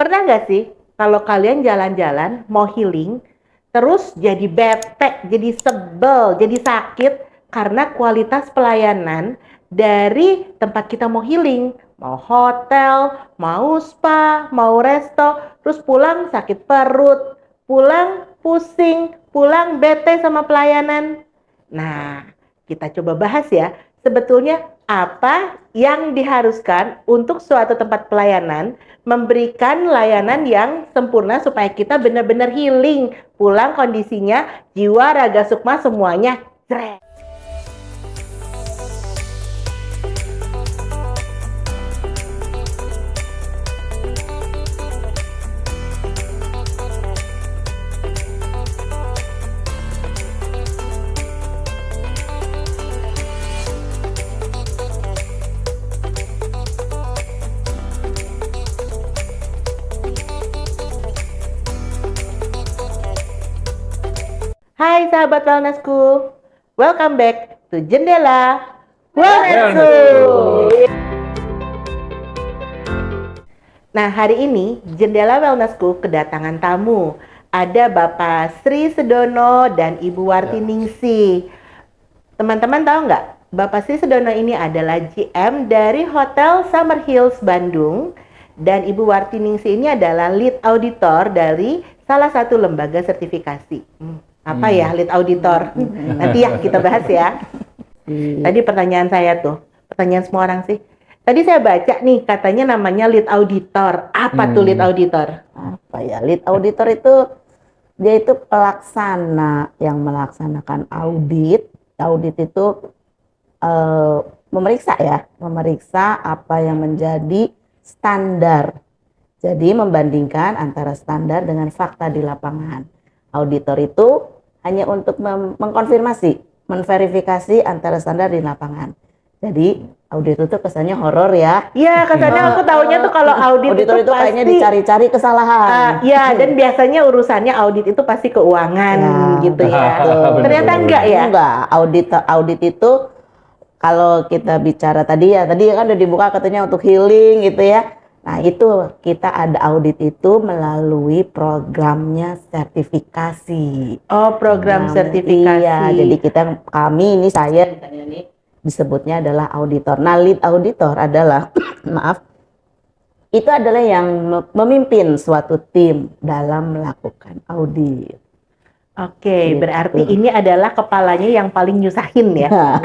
Pernah nggak sih kalau kalian jalan-jalan mau healing, terus jadi bete, jadi sebel, jadi sakit karena kualitas pelayanan dari tempat kita mau healing, mau hotel, mau spa, mau resto, terus pulang sakit perut, pulang pusing, pulang bete sama pelayanan. Nah, kita coba bahas ya, sebetulnya apa yang diharuskan untuk suatu tempat pelayanan memberikan layanan yang sempurna supaya kita benar-benar healing, pulang kondisinya jiwa, raga, sukma semuanya jreng. Hai sahabat wellnessku, welcome back to Jendela Wellnessku. Nah, hari ini Jendela Wellnessku kedatangan tamu. Ada Bapak Sri Sedono dan Ibu Warti Ningsih. Teman-teman tahu nggak? Bapak Sri Sedono ini adalah GM dari Hotel Summer Hills Bandung. Dan Ibu Warti Ningsih ini adalah lead auditor dari salah satu lembaga sertifikasi. Apa ya lead auditor? Nanti ya kita bahas ya. Tadi pertanyaan saya tuh, pertanyaan semua orang sih. Tadi saya baca nih katanya namanya lead auditor. Apa tuh lead auditor? Apa ya? Lead auditor itu dia itu pelaksana yang melaksanakan audit. Audit itu memeriksa apa yang menjadi standar. Jadi membandingkan antara standar dengan fakta di lapangan. Auditor itu hanya untuk mengkonfirmasi, menverifikasi antara standar di lapangan. Jadi audit itu kesannya horor ya. Iya, kesannya aku taunya tuh kalau audit auditor itu kayaknya pasti dicari-cari kesalahan. Iya, dan biasanya urusannya audit itu pasti keuangan gitu ya. Ternyata enggak ya? Enggak, audit itu kalau kita bicara tadi kan udah dibuka katanya untuk healing gitu ya. Nah itu kita ada audit itu melalui programnya sertifikasi. Oh, program sertifikasi. Iya, jadi kami ini saya ini disebutnya adalah auditor. Nah lead auditor adalah maaf, itu adalah yang memimpin suatu tim dalam melakukan audit. Oke, berarti ini adalah kepalanya yang paling nyusahin ya.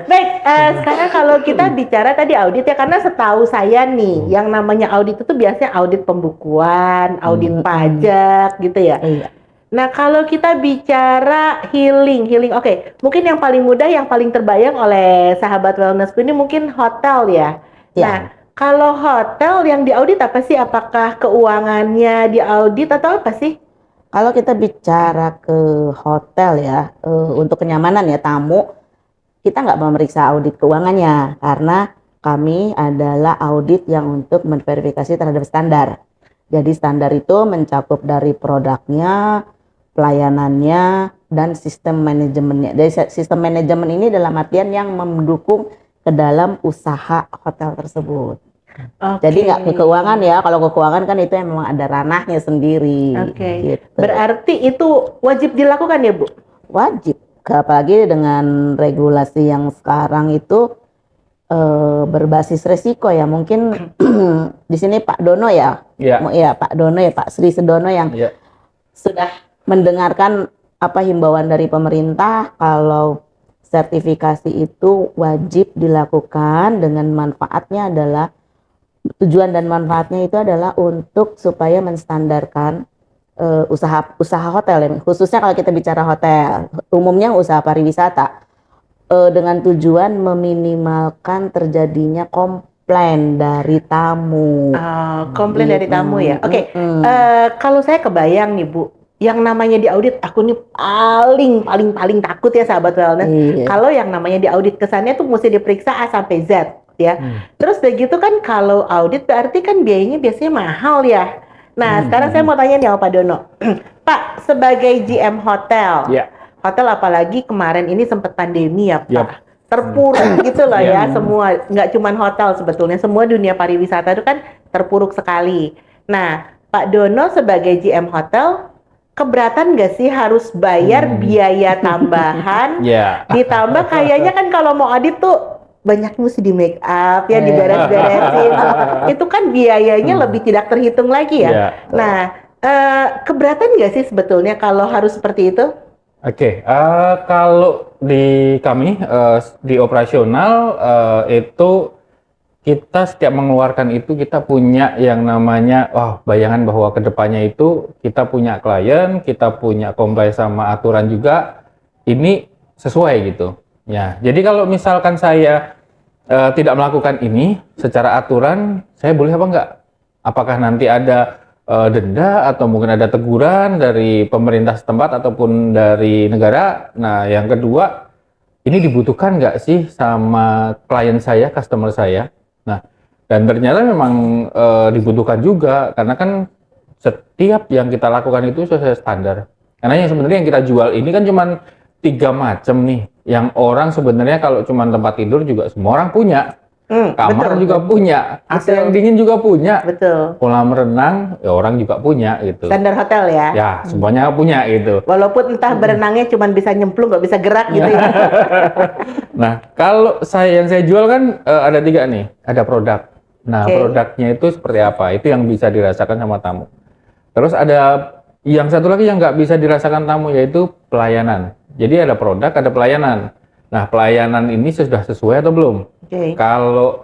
Baik, sekarang kalau kita bicara tadi audit ya, karena setahu saya nih, yang namanya audit itu biasanya audit pembukuan, audit pajak gitu ya. Iya. Nah, kalau kita bicara healing, oke, mungkin yang paling mudah, yang paling terbayang oleh sahabat wellnessku ini mungkin hotel ya. Iya. Nah, kalau hotel yang diaudit apa sih? Apakah keuangannya diaudit atau apa sih? Kalau kita bicara ke hotel ya, untuk kenyamanan ya tamu, kita nggak memeriksa audit keuangannya karena kami adalah audit yang untuk memverifikasi terhadap standar. Jadi standar itu mencakup dari produknya, pelayanannya, dan sistem manajemennya. Dari sistem manajemen ini dalam artian yang mendukung ke dalam usaha hotel tersebut. Okay. Jadi nggak ke keuangan ya, kalau ke keuangan kan itu memang ada ranahnya sendiri. Oke. Gitu. Berarti itu wajib dilakukan ya Bu? Wajib, apalagi dengan regulasi yang sekarang itu berbasis resiko ya. Mungkin di sini Pak Dono ya, Pak Dono ya, Pak Sri Sedono yang sudah mendengarkan apa himbauan dari pemerintah kalau sertifikasi itu wajib dilakukan dengan manfaatnya adalah tujuan dan manfaatnya itu adalah untuk supaya menstandarkan usaha hotel ya. Khususnya kalau kita bicara hotel, umumnya usaha pariwisata dengan tujuan meminimalkan terjadinya komplain dari tamu. Komplain dari tamu ya. Oke. Kalau saya kebayang nih Bu, yang namanya diaudit, aku nih paling takut ya sahabat wellness. Kalau yang namanya diaudit kesannya tuh mesti diperiksa A sampai Z. Ya, terus begitu kan kalau audit berarti kan biayanya biasanya mahal ya. Nah, sekarang saya mau tanya nih sama Pak Dono. Pak, sebagai GM hotel, hotel apalagi kemarin ini sempat pandemi ya Pak, terpuruk gitu loh ya semua, nggak cuma hotel sebetulnya, semua dunia pariwisata itu kan terpuruk sekali. Nah, Pak Dono sebagai GM hotel, keberatan nggak sih harus bayar biaya tambahan? Ditambah kayaknya kan kalau mau audit tuh banyak mesti di make up ya, diberes-beresin. Itu kan biayanya lebih tidak terhitung lagi ya. Nah, keberatan nggak sih sebetulnya kalau harus seperti itu? Kalau di kami di operasional itu kita setiap mengeluarkan itu kita punya yang namanya bayangan bahwa kedepannya itu kita punya klien, kita punya comply sama aturan juga, ini sesuai gitu. Ya, jadi kalau misalkan saya tidak melakukan ini secara aturan, saya boleh apa enggak? Apakah nanti ada denda atau mungkin ada teguran dari pemerintah setempat ataupun dari negara? Nah, yang kedua, ini dibutuhkan nggak sih sama klien saya, customer saya? Nah, dan ternyata memang dibutuhkan juga, karena kan setiap yang kita lakukan itu sesuai standar. Karena yang sebenarnya yang kita jual ini kan cuma 3 macam nih, yang orang sebenarnya kalau cuma tempat tidur juga semua orang punya. Kamar juga punya, AC yang dingin juga punya, kolam renang ya orang juga punya gitu. Standar hotel ya? Ya, semuanya punya gitu. Walaupun entah berenangnya cuma bisa nyemplung, nggak bisa gerak gitu ya. Nah, kalau yang saya jual kan ada 3 nih, ada produk. Nah, produknya itu seperti apa? Itu yang bisa dirasakan sama tamu. Terus ada yang satu lagi yang nggak bisa dirasakan tamu, yaitu pelayanan. Jadi ada produk, ada pelayanan. Nah, pelayanan ini sudah sesuai atau belum? Kalau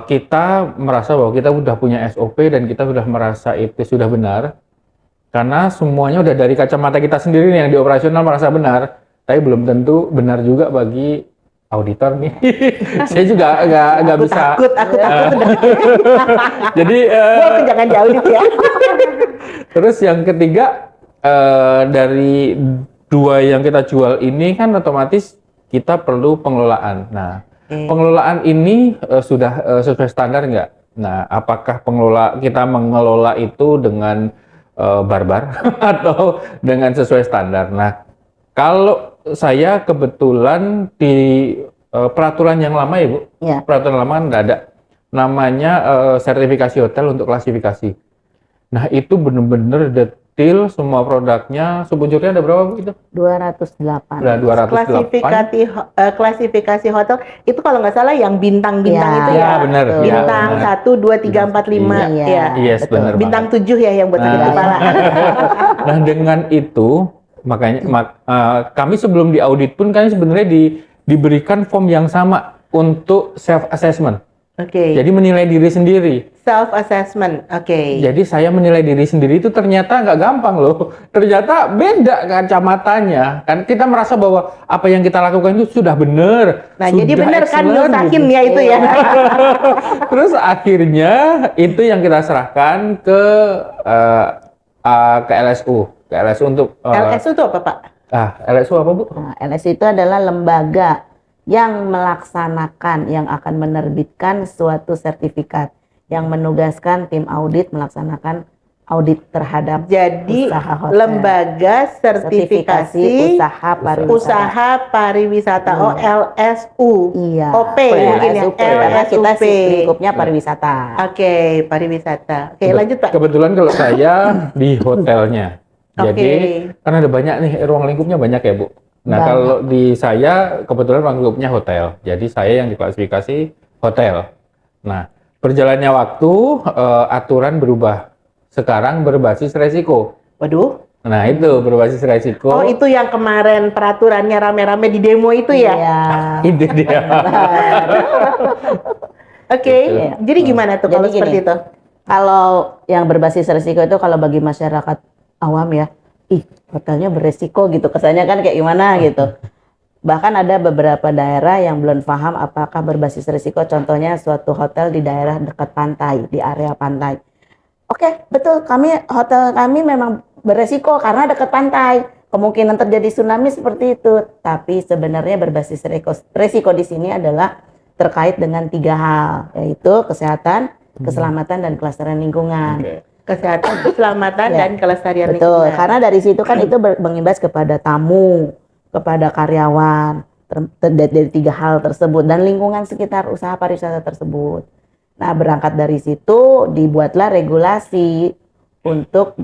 kita merasa bahwa kita sudah punya SOP dan kita sudah merasa itu sudah benar, karena semuanya udah dari kacamata kita sendiri nih yang di operasional merasa benar, tapi belum tentu benar juga bagi auditor nih. Saya juga nggak bisa. Aku takut. Jadi jangan diaudit ya. Terus yang ketiga, dari 2 yang kita jual ini kan otomatis kita perlu pengelolaan. Nah, pengelolaan ini sudah sesuai standar nggak? Nah, apakah kita mengelola itu dengan barbar atau dengan sesuai standar? Nah, kalau saya kebetulan di peraturan yang lama ya Bu, peraturan lama kan nggak ada namanya sertifikasi hotel untuk klasifikasi. Nah, itu benar-benar detail semua produknya. Subunjurnya ada berapa Bu itu? 208. Nah, 208. Klasifikasi hotel itu kalau nggak salah yang bintang-bintang itu ya. Benar. Bintang 1, 2, 3, 4, 5. Yes, benar. Bintang 7 ya yang buat sakit kepala. Nah, dengan itu makanya kami sebelum diaudit pun kan sebenarnya diberikan form yang sama untuk self assessment. Jadi menilai diri sendiri. Self assessment. Jadi saya menilai diri sendiri itu ternyata nggak gampang loh. Ternyata beda kacamatanya. Kan kita merasa bahwa apa yang kita lakukan itu sudah benar. Nah, jadi benar kan nyusahin ya itu ya. Terus akhirnya itu yang kita serahkan ke LSU. Ke LSU untuk LSU itu apa Pak? LSU apa Bu? Nah, LSU itu adalah lembaga yang melaksanakan, yang akan menerbitkan suatu sertifikat, yang menugaskan tim audit melaksanakan audit terhadap usaha hotel. Lembaga sertifikasi usaha pariwisata. LSU. OP mungkin ya. Karena kita lingkupnya pariwisata. Pariwisata. Lanjut Pak. Kebetulan kalau saya di hotelnya. Jadi karena ada banyak nih, ruang lingkupnya banyak ya Bu. Nah, kalau di saya kebetulan ruang lingkupnya hotel. Jadi saya yang diklasifikasi hotel. Nah, berjalannya waktu aturan berubah. Sekarang berbasis resiko. Waduh. Nah, itu berbasis resiko. Oh, itu yang kemarin peraturannya rame-rame di demo itu ya? Iya. Itu dia. Jadi gimana tuh kalau seperti itu? Kalau yang berbasis resiko itu kalau bagi masyarakat awam ya, hotelnya beresiko gitu, kesannya kan kayak gimana gitu. Bahkan ada beberapa daerah yang belum paham apakah berbasis risiko, contohnya suatu hotel di daerah dekat pantai, di area pantai. Betul, hotel kami memang beresiko karena dekat pantai, kemungkinan terjadi tsunami seperti itu. Tapi sebenarnya berbasis risiko di sini adalah terkait dengan 3 hal, yaitu kesehatan, keselamatan, dan kelestarian lingkungan. Kesehatan, keselamatan, dan kelestarian lingkungan. Betul, karena dari situ kan itu mengimbas kepada tamu, kepada karyawan, dari 3 hal tersebut, dan lingkungan sekitar usaha pariwisata tersebut. Nah, berangkat dari situ dibuatlah regulasi untuk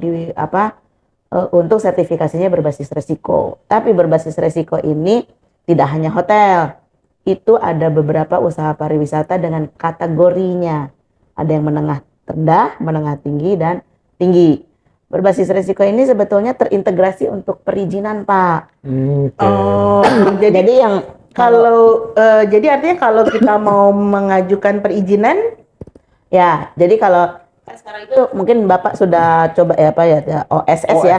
untuk sertifikasinya berbasis resiko. Tapi berbasis resiko ini tidak hanya hotel. Itu ada beberapa usaha pariwisata dengan kategorinya. Ada yang menengah rendah, menengah tinggi, dan tinggi. Berbasis resiko ini sebetulnya terintegrasi untuk perizinan, Pak. Oh, jadi yang jadi artinya kalau kita mau mengajukan perizinan, ya, jadi kalau sekarang itu mungkin Bapak sudah coba OSS ya.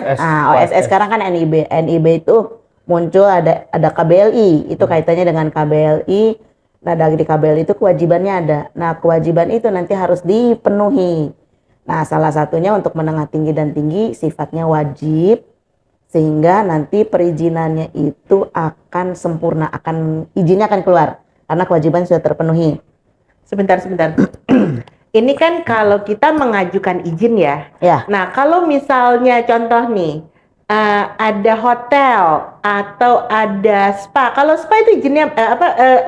OSS sekarang kan NIB. NIB itu muncul ada KBLI, itu kaitannya dengan KBLI. Nah, dari KBLI itu kewajibannya ada. Nah, kewajiban itu nanti harus dipenuhi. Nah, salah satunya untuk menengah tinggi dan tinggi sifatnya wajib, sehingga nanti perizinannya itu akan sempurna, izinnya akan keluar karena kewajiban sudah terpenuhi. Sebentar. Ini kan kalau kita mengajukan izin ya. Nah, kalau misalnya contoh nih, ada hotel atau ada spa. Kalau spa itu izinnya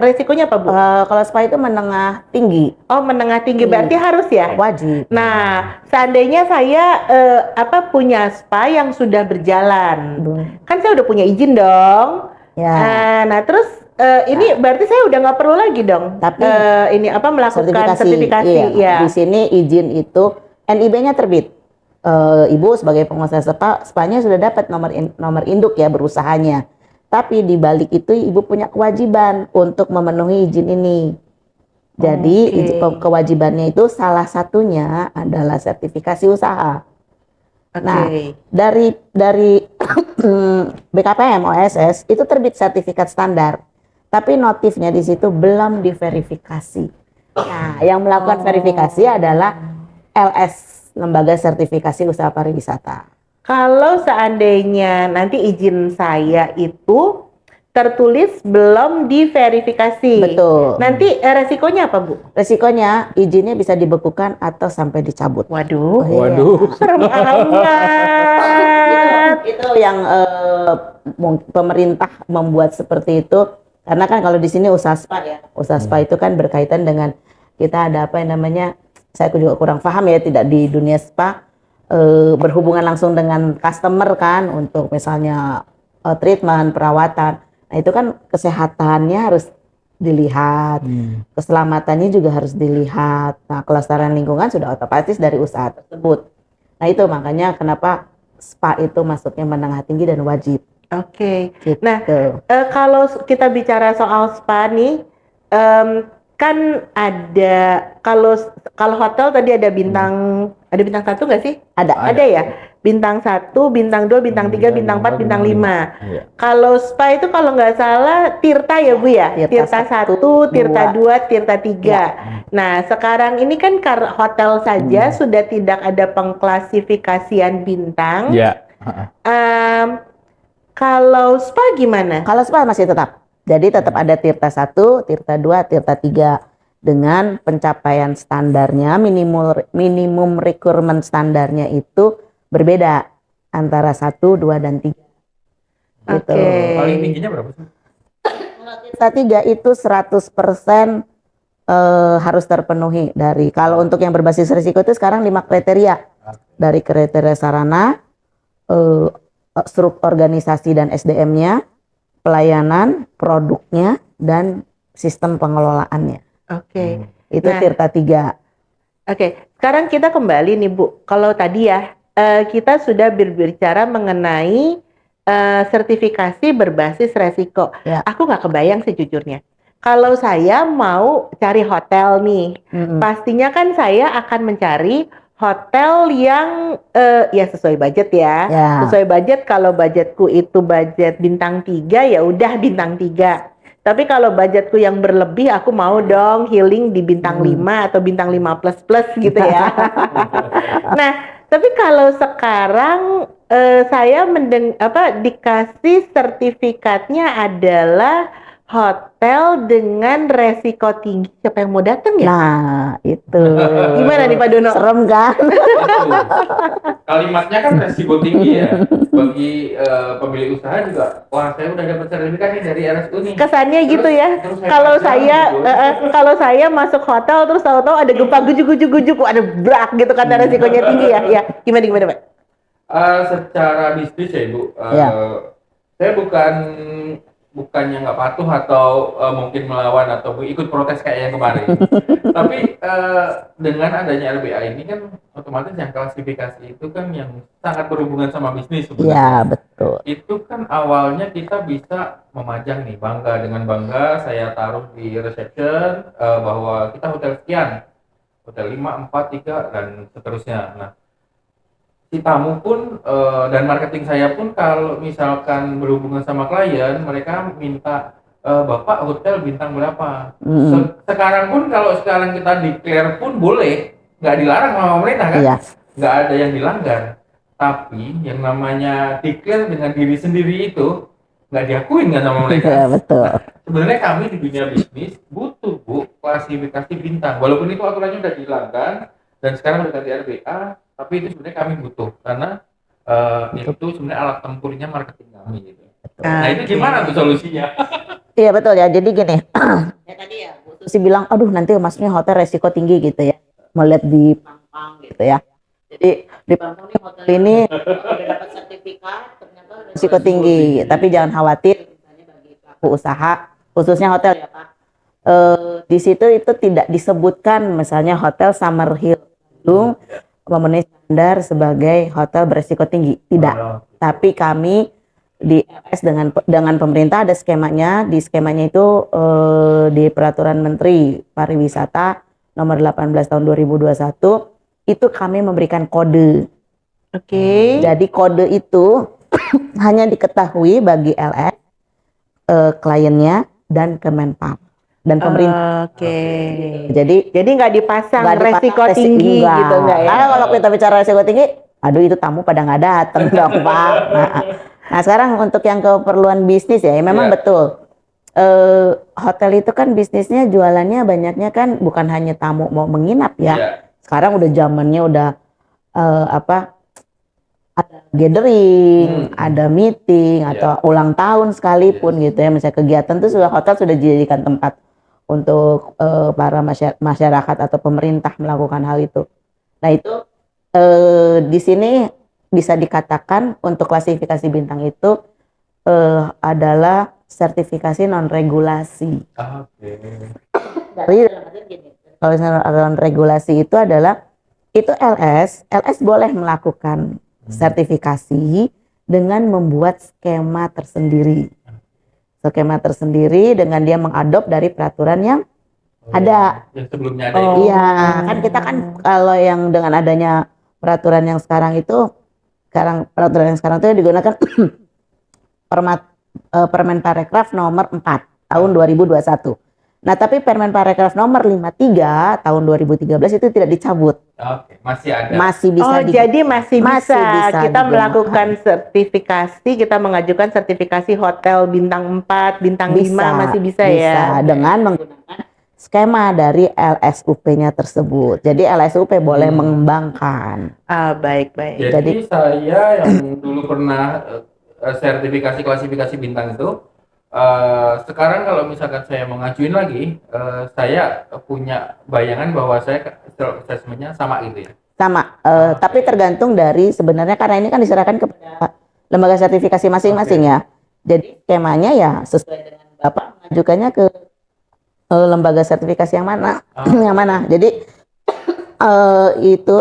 resikonya apa, Bu? Kalau spa itu menengah tinggi. Oh, menengah tinggi berarti harus ya? Wajib. Nah, seandainya saya punya spa yang sudah berjalan, kan saya udah punya izin dong. Ya. Nah, terus ini berarti saya udah nggak perlu lagi dong. Tapi melakukan sertifikasi. Iya. Di sini izin itu NIB-nya terbit. Ibu sebagai pengusaha spa-nya sudah dapat nomor induk ya berusahanya. Tapi di balik itu ibu punya kewajiban untuk memenuhi izin ini. Jadi kewajibannya itu salah satunya adalah sertifikasi usaha. Nah, dari BKPM OSS itu terbit sertifikat standar. Tapi notifnya di situ belum diverifikasi. Nah, yang melakukan verifikasi adalah LS, Lembaga Sertifikasi Usaha Pariwisata. Kalau seandainya nanti izin saya itu tertulis belum diverifikasi. Betul. Nanti resikonya apa, Bu? Resikonya izinnya bisa dibekukan atau sampai dicabut. Waduh. Serem amat. Itu yang pemerintah membuat seperti itu. Karena kan kalau di sini usaha spa ya, usaha spa itu kan berkaitan dengan kita ada apa yang namanya, saya juga kurang paham ya, tidak di dunia spa berhubungan langsung dengan customer kan, untuk misalnya treatment, perawatan. Nah itu kan kesehatannya harus dilihat, keselamatannya juga harus dilihat. Nah kelestarian lingkungan sudah otomatis dari usaha tersebut. Nah itu makanya kenapa spa itu masuknya menengah tinggi dan wajib. Gitu. Nah, kalau kita bicara soal spa nih, kan ada kalau hotel tadi ada bintang 1 nggak sih? Ada ya. Bintang 1, bintang 2, bintang 3, bintang 4, bintang 5. Kalau spa itu kalau nggak salah Tirta ya Bu ya? Tirta 1, Tirta 2, Tirta 3. Nah, sekarang ini kan hotel saja sudah tidak ada pengklasifikasian bintang. Kalau spa gimana? Kalau spa masih tetap. Jadi tetap ada Tirta 1, Tirta 2, Tirta 3 dengan pencapaian standarnya, minimum requirement standarnya itu berbeda antara 1, 2, dan 3. Gitu. Paling tingginya berapa sih? Tirta 3 itu 100% harus terpenuhi dari, kalau untuk yang berbasis risiko itu sekarang 5 kriteria. Dari kriteria sarana, struktur organisasi dan SDM-nya, pelayanan, produknya, dan sistem pengelolaannya. Itu Tirta 3. Sekarang kita kembali nih Bu. Kalau tadi ya kita sudah berbicara mengenai sertifikasi berbasis resiko. Aku nggak kebayang sejujurnya. Kalau saya mau cari hotel nih, pastinya kan saya akan mencari hotel yang ya sesuai budget ya. Sesuai budget, kalau budgetku itu budget bintang 3 ya udah bintang 3. Tapi kalau budgetku yang berlebih, aku mau dong healing di bintang 5 atau bintang 5 plus gitu ya. Nah, tapi kalau sekarang saya dikasih sertifikatnya adalah hotel dengan resiko tinggi, siapa yang mau datang ya? Nah, itu. Gimana nih Pak Dono? Serem kan? Kalimatnya kan resiko tinggi ya. Bagi pemilik usaha juga, wah saya udah dapat sertifikat nih dari RSU nih. Kesannya Terus- gitu ya. terus Kalau pacaran saya gitu. kalau saya masuk hotel terus tahu-tahu ada gempa gujuk-gujuk, ada brak gitu kan, resikonya tinggi ya. Ya, gimana Pak? Secara bisnis ya Ibu, Ya. saya bukannya nggak patuh atau mungkin melawan atau ikut protes kayak yang kemarin. Tapi dengan adanya LBA ini kan otomatis yang klasifikasi itu kan yang sangat berhubungan sama bisnis Ya, sebenarnya. betul. Itu kan awalnya kita bisa memajang nih, dengan bangga saya taruh di reception bahwa kita hotel sekian, hotel 5, 4, 3 dan seterusnya. Nah, si tamu pun dan marketing saya pun kalau misalkan berhubungan sama klien, mereka minta Bapak hotel bintang berapa. Sekarang pun kalau sekarang kita declare pun boleh, nggak dilarang sama pemerintah kan? Iya. Nggak ada yang dilanggar. Tapi yang namanya declare dengan diri sendiri itu nggak diakuin kan sama mereka. Iya, betul. Nah, sebenarnya kami di dunia bisnis butuh Bu klasifikasi bintang. Walaupun itu aturannya udah dihilangkan dan sekarang udah ganti RBA, tapi itu sebenarnya kami butuh karena itu sebenarnya alat tempurnya marketing kami gitu. Nah itu gimana tuh solusinya? Iya, betul ya. Jadi gini, ya tadi ya Bu Susi bilang, aduh nanti masuknya hotel resiko tinggi gitu ya, melihat di Pampang gitu ya. Jadi di Pampang nih hotel ini udah dapat sertifikat, ternyata resiko tinggi. Tapi jangan khawatir, misalnya bagi pelaku usaha, khususnya hotel ya Pak. Di situ itu tidak disebutkan misalnya hotel Summerhill Bandung memenuhi standar sebagai hotel beresiko tinggi, tidak. Tapi kami di LS dengan pemerintah ada skemanya. Di skemanya itu di Peraturan Menteri Pariwisata nomor 18 tahun 2021 itu kami memberikan kode. Oke. Jadi kode itu hanya diketahui bagi LS, kliennya dan Kemenpar dan pemerintah. Oke. Jadi nggak dipasang nggak dipasang resiko tinggi enggak. gitu nggak ya? Karena kalau kita bicara resiko tinggi, aduh itu tamu pada nggak datang dong Pak. Nah sekarang untuk yang keperluan bisnis ya, memang betul. Hotel itu kan bisnisnya jualannya banyaknya kan bukan hanya tamu mau menginap ya. Sekarang udah zamannya udah ada gathering, ada meeting atau ulang tahun sekalipun gitu ya. Misalnya kegiatan tuh hotel sudah dijadikan tempat untuk para masyarakat atau pemerintah melakukan hal itu. Nah itu di sini bisa dikatakan untuk klasifikasi bintang itu adalah sertifikasi non regulasi. Jadi kalau non regulasi itu adalah itu LS boleh melakukan sertifikasi dengan membuat skema tersendiri. Skema tersendiri dengan dia mengadop dari peraturan yang ada. Yang sebelumnya ada. Iya, kan kita kan kalau yang dengan adanya peraturan yang sekarang itu, peraturan yang sekarang itu digunakan Permen Parekraf nomor 4 tahun 2021. Nah, tapi Permen Parekraf nomor 53 tahun 2013 itu tidak dicabut. Oke, masih ada. Masih bisa. Jadi masih bisa kita digunakan. melakukan sertifikasi, kita mengajukan sertifikasi hotel bintang 4, bintang 5 masih bisa ya. Dengan menggunakan skema dari LSUP-nya tersebut. Jadi LSUP boleh mengembangkan. Baik. Jadi saya yang dulu pernah sertifikasi klasifikasi bintang itu, sekarang kalau misalkan saya mau ngajuin lagi, saya punya bayangan bahwa saya assessment-nya sama gitu ya. Sama, tapi tergantung dari sebenarnya karena ini kan diserahkan kepada lembaga sertifikasi masing-masing ya. Jadi skemanya ya sesuai dengan Bapak mengajukannya ke lembaga sertifikasi yang mana, yang mana. Jadi itu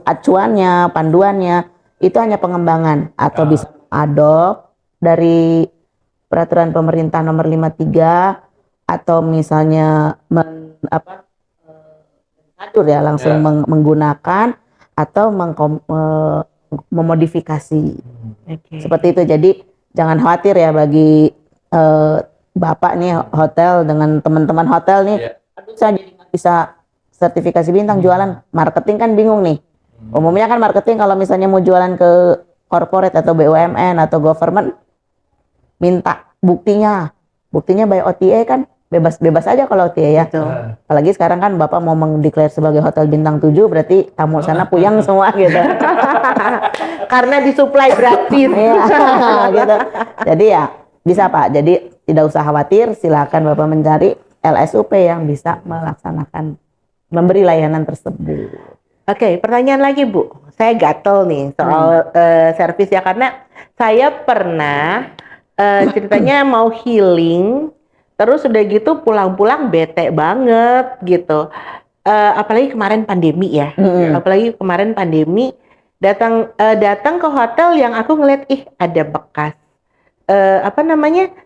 acuannya, panduannya itu hanya pengembangan atau bisa adopt dari peraturan pemerintah nomor 53 atau misalnya langsung menggunakan atau memodifikasi. Seperti itu. Jadi jangan khawatir ya bagi Bapak nih hotel dengan teman-teman hotel nih, aduh saya jadi nggak bisa sertifikasi bintang jualan, marketing kan bingung nih. Umumnya kan marketing kalau misalnya mau jualan ke corporate atau BUMN atau government minta buktinya Buktinya by OTA kan bebas-bebas aja kalau OTA ya. Betul. Apalagi sekarang kan Bapak mau mendeklar sebagai hotel bintang 7, berarti tamu sana puyang semua gitu. Karena disuplai gratis. Iya, gitu. Jadi ya bisa Pak. Jadi tidak usah khawatir, silakan Bapak mencari LSUP yang bisa memberi layanan tersebut. Oke, pertanyaan lagi Bu. Saya gatel nih soal servis ya, karena saya pernah ceritanya mau healing, terus udah gitu pulang-pulang bete banget gitu. Apalagi kemarin pandemi ya. Apalagi kemarin pandemi, datang ke hotel yang aku ngeliat ada bekas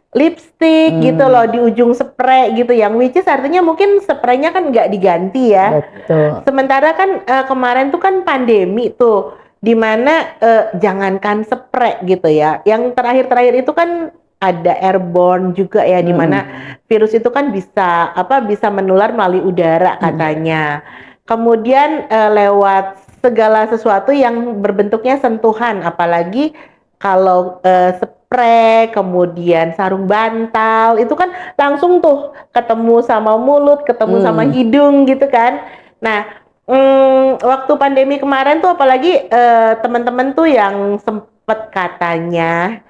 lipstick gitu loh di ujung spray gitu, yang which is artinya mungkin spraynya kan nggak diganti ya. Betul. Sementara kan kemarin tuh kan pandemi tuh, dimana jangankan spray gitu ya, yang terakhir itu kan ada airborne juga ya, dimana virus itu kan bisa menular melalui udara katanya. Kemudian lewat segala sesuatu yang berbentuknya sentuhan, apalagi kalau spray, kemudian sarung bantal, itu kan langsung tuh ketemu sama mulut, ketemu sama hidung gitu kan. Nah, waktu pandemi kemarin tuh apalagi teman-teman tuh yang sempet katanya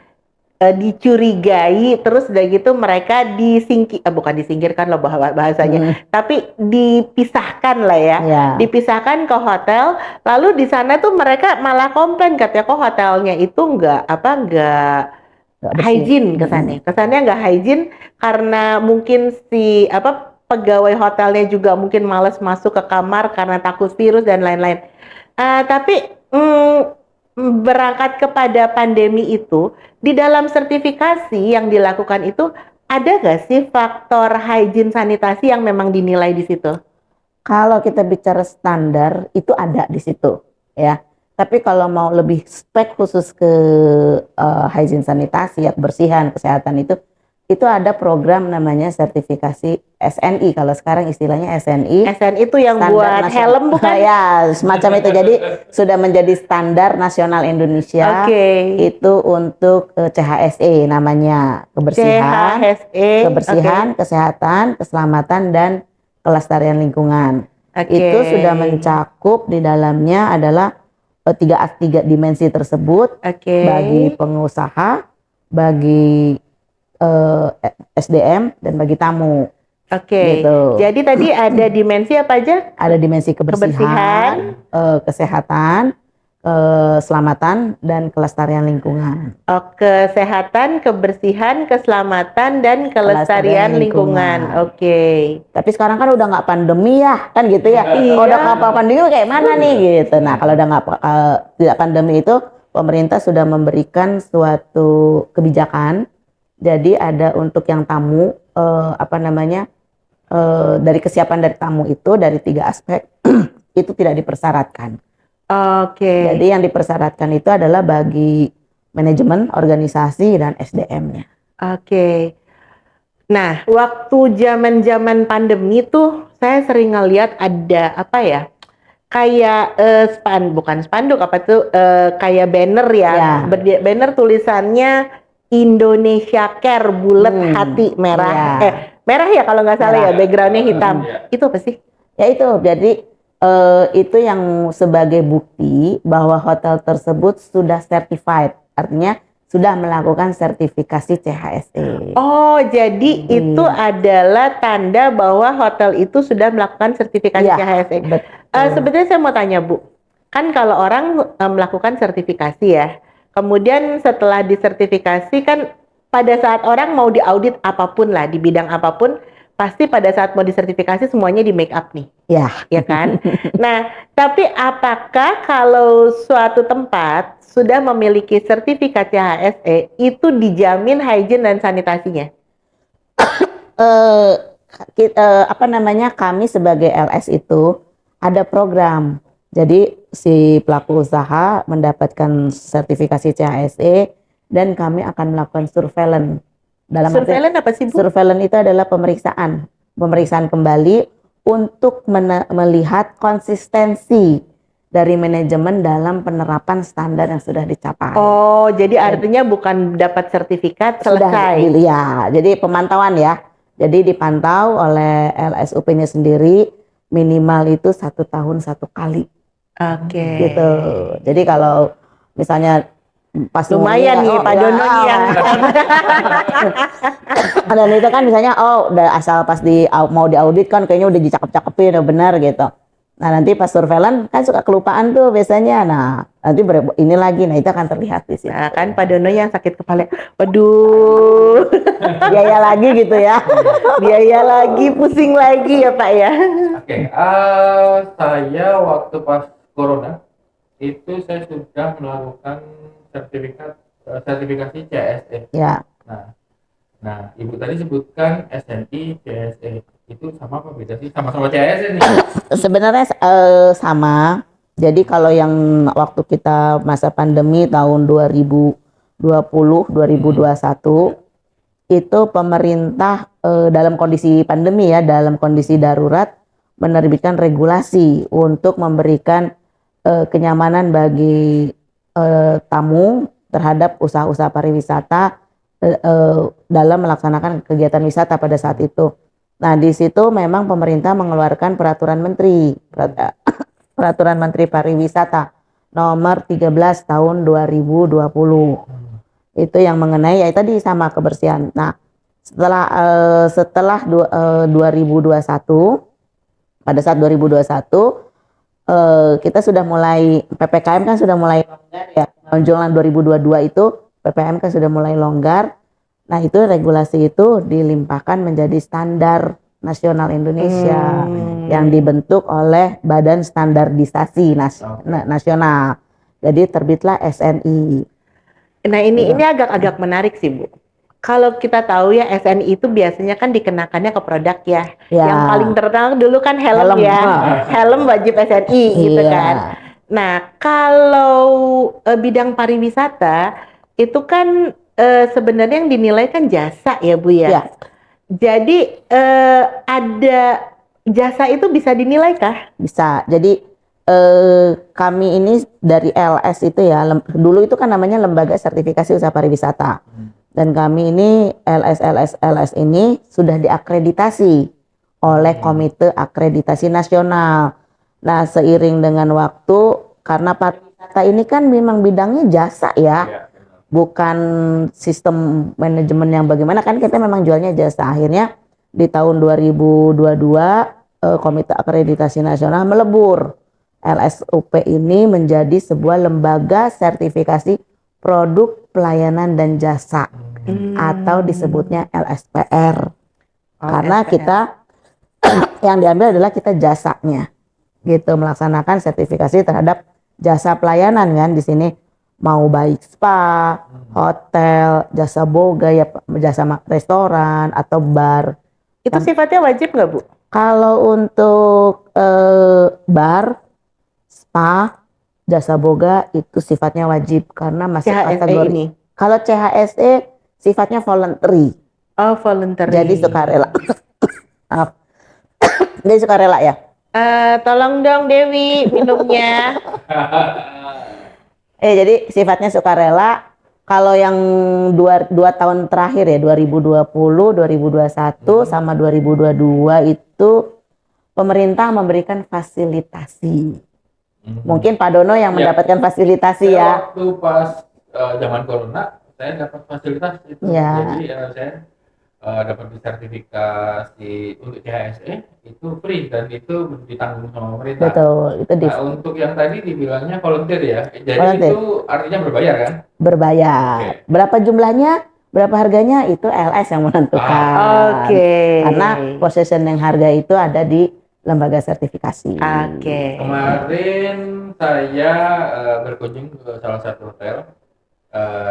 dicurigai, terus udah gitu mereka bukan disingkirkan loh bahasanya, tapi dipisahkan lah ya, dipisahkan ke hotel. Lalu di sana tuh mereka malah komplain, katanya kok hotelnya itu nggak hygiene, kesannya nggak hygiene, karena mungkin pegawai hotelnya juga mungkin males masuk ke kamar karena takut virus dan lain-lain. Tapi berangkat kepada pandemi itu, di dalam sertifikasi yang dilakukan itu ada nggak sih faktor hygiene sanitasi yang memang dinilai di situ? Kalau kita bicara standar itu ada di situ ya. Tapi kalau mau lebih spek khusus ke hygiene sanitasi, ya kebersihan, kesehatan itu ada program namanya sertifikasi SNI. Kalau sekarang istilahnya SNI. SNI itu yang buat helm bukan? Ya, semacam itu. Jadi sudah menjadi standar nasional Indonesia. Itu untuk CHSE namanya, kebersihan, kesehatan, keselamatan, dan kelestarian lingkungan. Itu sudah mencakup di dalamnya adalah tiga dimensi tersebut bagi pengusaha, bagi SDM, dan bagi tamu. Gitu. Jadi tadi ada dimensi apa aja? Ada dimensi kebersihan, kesehatan, keselamatan, dan kelestarian lingkungan. Kesehatan, kebersihan, keselamatan, dan kelestarian lingkungan. Tapi sekarang kan udah nggak pandemi ya, kan gitu ya. Kalau udah nggak pandemi kayak mana nih gitu. Nah, kalau udah tidak pandemi itu, pemerintah sudah memberikan suatu kebijakan. Jadi ada untuk yang tamu dari kesiapan dari tamu itu dari 3 aspek itu tidak dipersyaratkan. Jadi yang dipersyaratkan itu adalah bagi manajemen, organisasi, dan SDM-nya. Nah, waktu zaman pandemi tuh saya sering ngeliat ada kayak bukan spanduk kayak banner ya. Banner tulisannya Indonesia Care, bulat hati merah. Merah ya kalau nggak salah ya, backgroundnya hitam. Itu apa sih? Ya itu, jadi itu yang sebagai bukti bahwa hotel tersebut sudah certified, artinya sudah melakukan sertifikasi CHSE. Oh, jadi itu adalah tanda bahwa hotel itu sudah melakukan sertifikasi CHSE. Sebetulnya saya mau tanya Bu, kan kalau orang melakukan sertifikasi ya, kemudian setelah disertifikasi kan pada saat orang mau diaudit apapun lah, di bidang apapun, pasti pada saat mau disertifikasi semuanya di make up nih. Ya kan? Nah, tapi apakah kalau suatu tempat sudah memiliki sertifikat CHSE itu dijamin hygiene dan sanitasinya? Kami sebagai LS itu ada program. Jadi si pelaku usaha mendapatkan sertifikasi CHSE dan kami akan melakukan surveillance. Surveillance apa sih Bu? Surveillance itu adalah pemeriksaan kembali untuk melihat konsistensi dari manajemen dalam penerapan standar yang sudah dicapai. Oh, jadi artinya bukan dapat sertifikat Sudah selesai. ya, jadi pemantauan ya. Jadi dipantau oleh LSUP-nya sendiri minimal itu 1 tahun 1 kali. Oke. Gitu. Jadi kalau misalnya pas Lumayan nih Pak Dono nih yang dan itu kan misalnya udah asal pas mau diaudit kan kayaknya udah dicakep-cakepin udah benar gitu. Nah nanti pas surveillance kan suka kelupaan tuh biasanya. Nah nanti ini lagi, nah itu akan terlihat di sini. Nah kan Pak Dono yang sakit kepala, waduh, biaya lagi gitu ya. biaya lagi, pusing lagi ya Pak ya. Oke, saya waktu pas corona itu saya sudah melakukan sertifikasi CSE. Ya. Nah, Ibu tadi sebutkan SNI, CSE. Itu sama apa beda sih? Sama-sama CSE nih. Sebenarnya sama. Jadi kalau yang waktu kita masa pandemi tahun 2020-2021 itu pemerintah dalam kondisi pandemi ya, dalam kondisi darurat menerbitkan regulasi untuk memberikan kenyamanan bagi tamu terhadap usaha-usaha pariwisata dalam melaksanakan kegiatan wisata pada saat itu. Nah, di situ memang pemerintah mengeluarkan peraturan Menteri Pariwisata nomor 13 tahun 2020. Itu yang mengenai ya tadi sama kebersihan. Nah, setelah 2021, pada saat 2021 kita sudah mulai PPKM kan sudah mulai longgar ya. Menjelang 2022 itu PPKM kan sudah mulai longgar. Nah, itu regulasi itu dilimpahkan menjadi standar nasional Indonesia yang dibentuk oleh Badan Standarisasi Nasional. Jadi terbitlah SNI. Nah, ini agak-agak menarik sih, Bu. Kalau kita tahu ya SNI itu biasanya kan dikenakannya ke produk ya. Yang paling terkenal dulu kan helm ya. Helm wajib SNI gitu kan. Nah, kalau bidang pariwisata itu kan sebenarnya yang dinilai kan jasa ya Bu ya. Jadi ada jasa itu bisa dinilai kah? Bisa. Jadi kami ini dari LS itu ya, dulu itu kan namanya Lembaga Sertifikasi Usaha Pariwisata. Dan kami ini LS ini sudah diakreditasi oleh Komite Akreditasi Nasional. Nah, seiring dengan waktu, karena pariwisata ini kan memang bidangnya jasa ya, bukan sistem manajemen yang bagaimana, kan kita memang jualnya jasa. Akhirnya di tahun 2022 Komite Akreditasi Nasional melebur LSUP ini menjadi sebuah lembaga sertifikasi produk pelayanan dan jasa atau disebutnya LSPR. Karena LSPR. kita yang diambil adalah kita jasanya gitu, melaksanakan sertifikasi terhadap jasa pelayanan kan di sini, mau baik spa, hotel, jasa boga ya, jasa restoran atau bar. Itu sifatnya wajib nggak Bu? Kalau untuk bar, spa, jasa boga itu sifatnya wajib karena masuk kategori ini. Kalau CHSE sifatnya voluntary. Oh, voluntary. Jadi sukarela. Maaf. Jadi sukarela ya. Tolong dong Dewi minumnya. Jadi sifatnya sukarela. Kalau yang dua tahun terakhir ya 2020, 2021 sama 2022 itu pemerintah memberikan fasilitasi. Mungkin Pak Dono yang mendapatkan fasilitasi ya. Waktu pas zaman corona saya dapat fasilitas itu. Jadi saya dapat sertifikasi untuk CHSE itu free dan itu ditanggung sama pemerintah. Betul, itu untuk yang tadi dibilangnya volunteer ya. Jadi itu artinya berbayar kan? Berbayar. Berapa jumlahnya? Berapa harganya? Itu LS yang menentukan. Karena possession yang harga itu ada di lembaga sertifikasi. Kemarin saya berkunjung ke salah satu hotel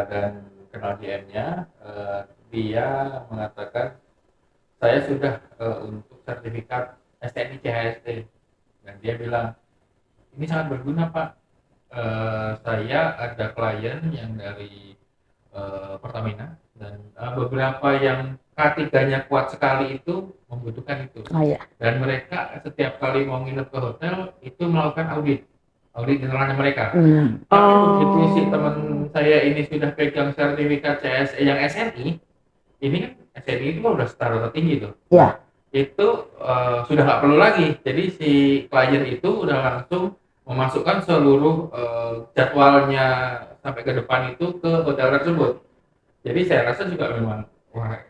dan kenal GM-nya. Dia mengatakan saya sudah untuk sertifikat SNI CHSE dan dia bilang ini sangat berguna Pak. Saya ada klien yang dari Pertamina dan beberapa yang K3-nya kuat sekali itu membutuhkan itu. Dan mereka setiap kali mau nginep ke hotel itu melakukan audit. audit internalnya mereka. Hmm. Tapi begitu si teman saya ini sudah pegang sertifikat CSE yang SNI, ini kan SNI itu kan udah standar tertinggi tuh. Ya. Itu sudah nggak perlu lagi. Jadi si klien itu udah langsung memasukkan seluruh jadwalnya sampai ke depan itu ke hotel tersebut. Jadi saya rasa juga memang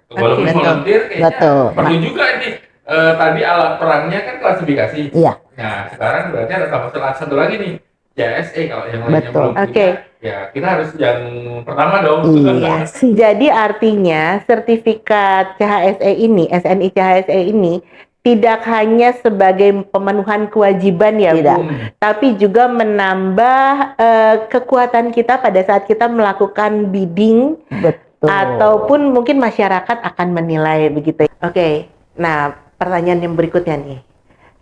walaupun betul. volunteer kayaknya Betul. perlu juga ini. Tadi alat perangnya kan klasifikasi. Iya. Nah sekarang berarti ada tambah satu lagi nih, CSE. Kalau yang lainnya Betul. belum punya, ya kita harus yang pertama dong. Iya sih. Jadi artinya sertifikat CHSE ini, SNI CHSE ini tidak hanya sebagai pemenuhan kewajiban ya Tidak. Bu, tapi juga menambah kekuatan kita pada saat kita melakukan bidding. Betul. Ataupun mungkin masyarakat akan menilai begitu. Oke, nah pertanyaan yang berikutnya nih.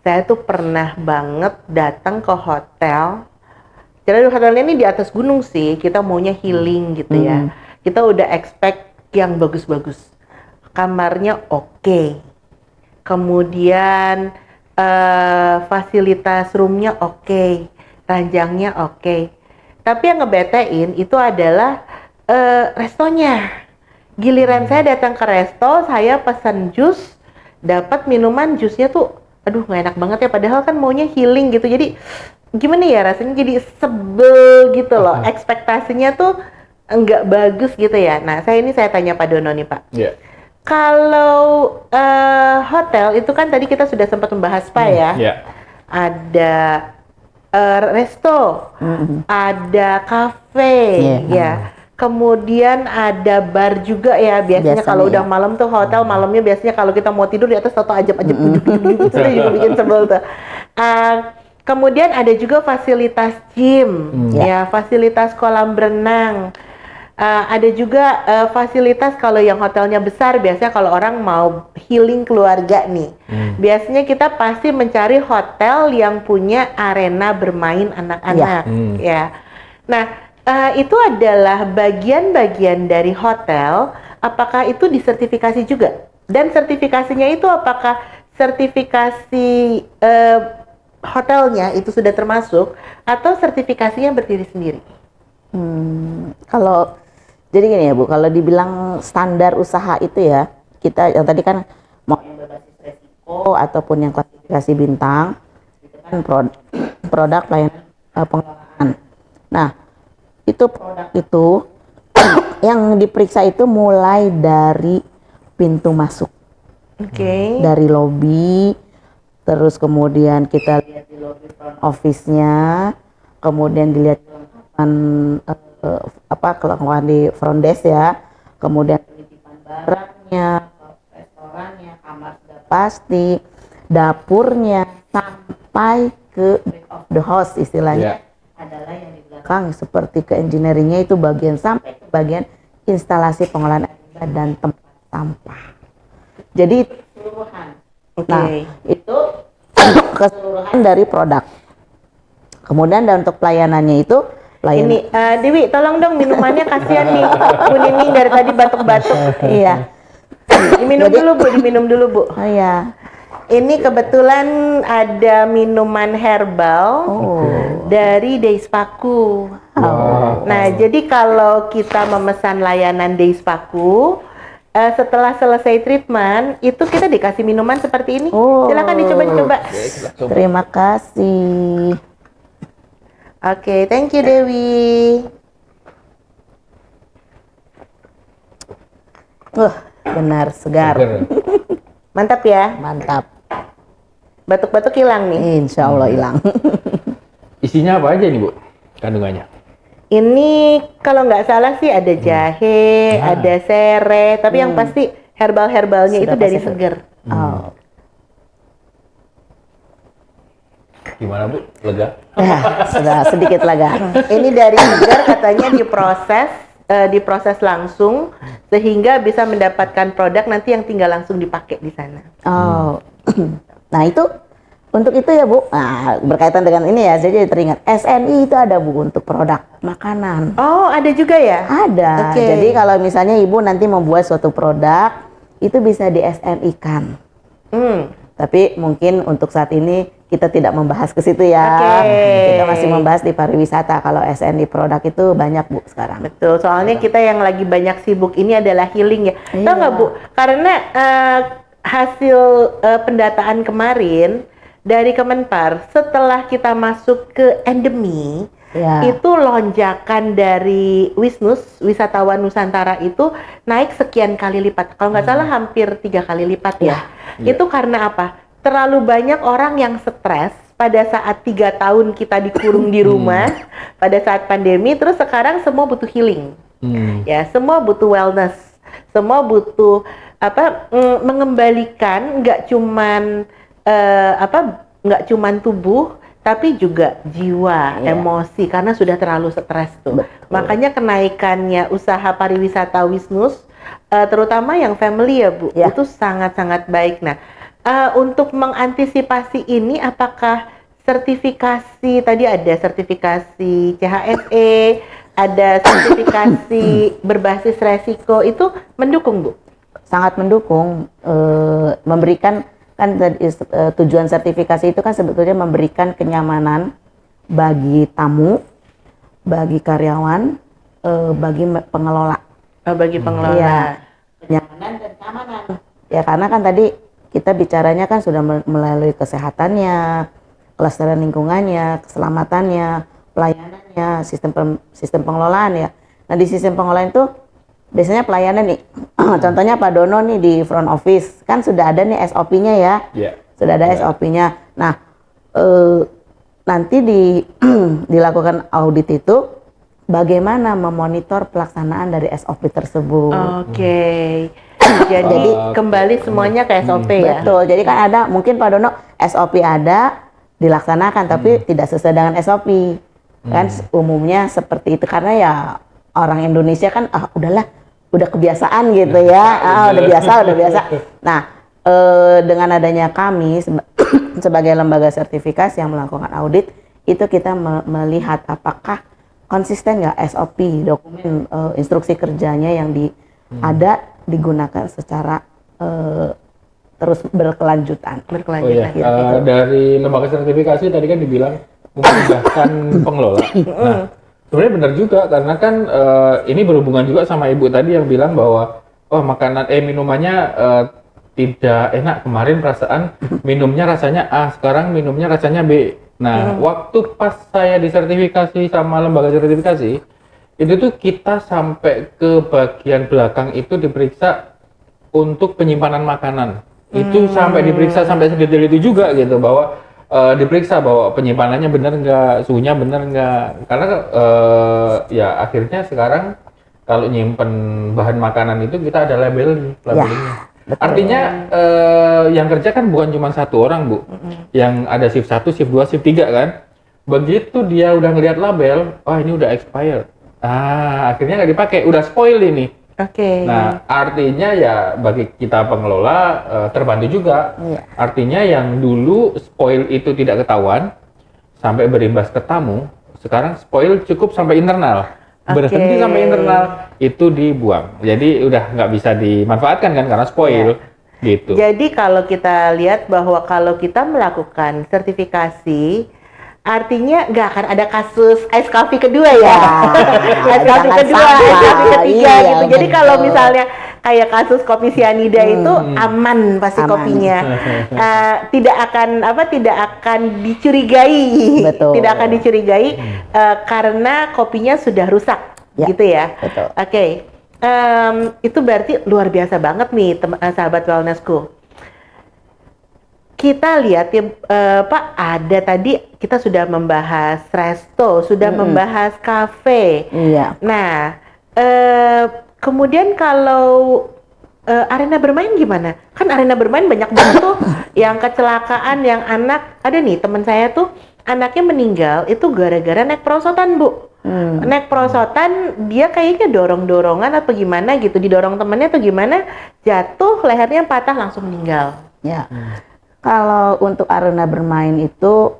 Saya tuh pernah banget datang ke hotel. Jadi hotelnya ini di atas gunung sih, kita maunya healing gitu ya. Kita udah expect yang bagus-bagus. Kamarnya oke. Kemudian fasilitas roomnya oke. Ranjangnya oke. Tapi yang ngebetein itu adalah restonya. Giliran saya datang ke resto, saya pesan jus, dapat minuman jusnya tuh, aduh nggak enak banget ya. Padahal kan maunya healing gitu. Jadi gimana ya rasanya? Jadi sebel gitu loh. Ekspektasinya tuh nggak bagus gitu ya. Nah saya tanya Pak Dono nih Pak. Yeah. Kalau hotel itu kan tadi kita sudah sempat membahas Pak ya. Yeah. Ada resto, ada kafe, ya. Kemudian ada bar juga ya. Biasanya kalau udah malam tuh hotel malamnya biasanya kalau kita mau tidur di atas toto ajab-ajab ujuk-ujuk itu juga bikin sebel tuh. Kemudian ada juga fasilitas gym, ya, fasilitas kolam berenang. Ada juga fasilitas kalau yang hotelnya besar, biasanya kalau orang mau healing keluarga nih, biasanya kita pasti mencari hotel yang punya arena bermain anak-anak, ya. Nah, itu adalah bagian-bagian dari hotel. Apakah itu disertifikasi juga? Dan sertifikasinya itu apakah sertifikasi hotelnya itu sudah termasuk atau sertifikasinya berdiri sendiri? Kalau jadi gini ya Bu, kalau dibilang standar usaha itu ya, kita yang tadi kan mau yang berbasis resiko ataupun yang klasifikasi bintang, itu kan produk pelayanan pengelolaan. Nah, itu produk itu yang diperiksa itu mulai dari pintu masuk, dari lobi, terus kemudian kita lihat di lobi front office-nya, kemudian dilihat kelengkapan di front desk ya, kemudian penitipan barangnya, restorannya, kamar sudah pasti, dapurnya, sampai ke back of the house istilahnya adalah yang di belakang seperti ke engineeringnya itu bagian sampai ke bagian instalasi pengolahan air dan tempat sampah. Jadi keseluruhan. Nah, itu keseluruhan dari produk. Kemudian dan untuk pelayanannya itu ini Dewi, tolong dong minumannya, kasihan nih Bu Nining dari tadi batuk-batuk. Iya. Diminum dulu Bu. Oh iya. Ini kebetulan ada minuman herbal dari Deispaku. Nah, jadi kalau kita memesan layanan Deispaku, setelah selesai treatment, itu kita dikasih minuman seperti ini. Silakan dicoba-coba. Terima kasih. Oke, thank you Dewi. Benar segar. Mantap ya? Mantap. Batuk-batuk hilang nih? Insya Allah hilang. Isinya apa aja nih Bu, kandungannya? Ini kalau nggak salah sih ada jahe, ada serai, tapi yang pasti herbal-herbalnya itu dari seger. Gimana Bu, lega? Sudah sedikit lega. Ini dari seger, katanya diproses langsung sehingga bisa mendapatkan produk nanti yang tinggal langsung dipakai di sana. Nah itu untuk itu ya Bu. Nah, berkaitan dengan ini ya, jadi teringat SNI itu ada Bu untuk produk makanan. Oh, ada juga ya? Ada. Jadi kalau misalnya Ibu nanti membuat suatu produk itu bisa di SNI-kan. Tapi mungkin untuk saat ini kita tidak membahas ke situ ya. Kita masih membahas di pariwisata. Kalau S&I produk itu banyak Bu sekarang. Betul, soalnya kita yang lagi banyak sibuk ini adalah healing ya. Tahu nggak Bu? Karena hasil pendataan kemarin dari Kemenpar, setelah kita masuk ke endemi, itu lonjakan dari Wisnus, wisatawan Nusantara itu naik sekian kali lipat. Kalau nggak salah hampir 3 kali lipat ya. Itu karena apa? Terlalu banyak orang yang stres pada saat 3 tahun kita dikurung di rumah, pada saat pandemi, terus sekarang semua butuh healing. Ya, semua butuh wellness, semua butuh mengembalikan nggak cuman tubuh tapi juga jiwa, emosi, karena sudah terlalu stres tuh. Makanya kenaikannya usaha pariwisata Wisnus, terutama yang family ya Bu, itu sangat-sangat baik. Nah, untuk mengantisipasi ini, apakah sertifikasi, tadi ada sertifikasi CHSE, ada sertifikasi berbasis resiko, itu mendukung Bu? Sangat mendukung, memberikan, kan tujuan sertifikasi itu kan sebetulnya memberikan kenyamanan bagi tamu, bagi karyawan, bagi pengelola. Bagi pengelola. Ya, kenyamanan dan keamanan. Ya, karena kan tadi kita bicaranya kan sudah melalui kesehatannya, kelestarian lingkungannya, keselamatannya, pelayanannya, sistem pengelolaan ya. Nah, di sistem pengelolaan itu biasanya pelayanan nih, contohnya Pak Dono nih di front office, kan sudah ada nih SOP-nya ya, sudah ada SOP-nya. Nah, nanti dilakukan audit itu, bagaimana memonitor pelaksanaan dari SOP tersebut. Jadi kembali semuanya ke SOP ya? Betul, jadi kan ada, mungkin Pak Dono SOP ada, dilaksanakan, tapi tidak sesuai dengan SOP. Kan umumnya seperti itu, karena ya orang Indonesia kan, udahlah, udah kebiasaan gitu ya, udah biasa. Nah, dengan adanya kami sebagai lembaga sertifikasi yang melakukan audit, itu kita melihat apakah konsisten nggak SOP, dokumen instruksi kerjanya yang ada digunakan secara terus berkelanjutan. Dari lembaga sertifikasi tadi kan dibilang memudahkan pengelola. Nah, sebenarnya benar juga, karena kan ini berhubungan juga sama Ibu tadi yang bilang bahwa minumannya tidak enak. Kemarin perasaan minumnya rasanya A, sekarang minumnya rasanya B. Nah, waktu pas saya disertifikasi sama lembaga sertifikasi, itu tuh kita sampai ke bagian belakang itu diperiksa untuk penyimpanan makanan. Itu sampai diperiksa sampai sedetail itu juga gitu, bahwa diperiksa bahwa penyimpanannya benar nggak, suhunya benar nggak, karena ya akhirnya sekarang kalau nyimpen bahan makanan itu kita ada labelingnya. Artinya yang kerja kan bukan cuma satu orang Bu, yang ada shift 1, shift 2, shift 3 kan. Begitu dia udah ngelihat label, ini udah expired, akhirnya nggak dipakai, udah spoil ini. Nah, artinya ya bagi kita pengelola terbantu juga. Artinya yang dulu spoil itu tidak ketahuan sampai berimbas ke tamu, sekarang spoil cukup sampai internal. Berhenti sampai internal, itu dibuang. Jadi udah nggak bisa dimanfaatkan kan karena spoil. Gitu. Jadi kalau kita lihat bahwa kalau kita melakukan sertifikasi, artinya nggak akan ada kasus ice coffee kedua ya. Ice coffee kedua, ice coffee ketiga gitu. Jadi kalau misalnya kayak kasus kopi sianida itu aman pasti kopinya. Tidak akan dicurigai. Betul. Tidak akan dicurigai karena kopinya sudah rusak gitu ya. Betul. Itu berarti luar biasa banget nih sahabat wellnessku. Kita lihat ya Pak, ada tadi kita sudah membahas resto, sudah membahas kafe. Nah, kemudian kalau arena bermain gimana? Kan arena bermain banyak banget tuh yang kecelakaan, yang anak, ada nih teman saya tuh anaknya meninggal itu gara-gara naik perosotan Bu. Naik perosotan, dia kayaknya dorong-dorongan atau gimana gitu, didorong temennya atau gimana, jatuh, lehernya patah, langsung meninggal. Kalau untuk arena bermain itu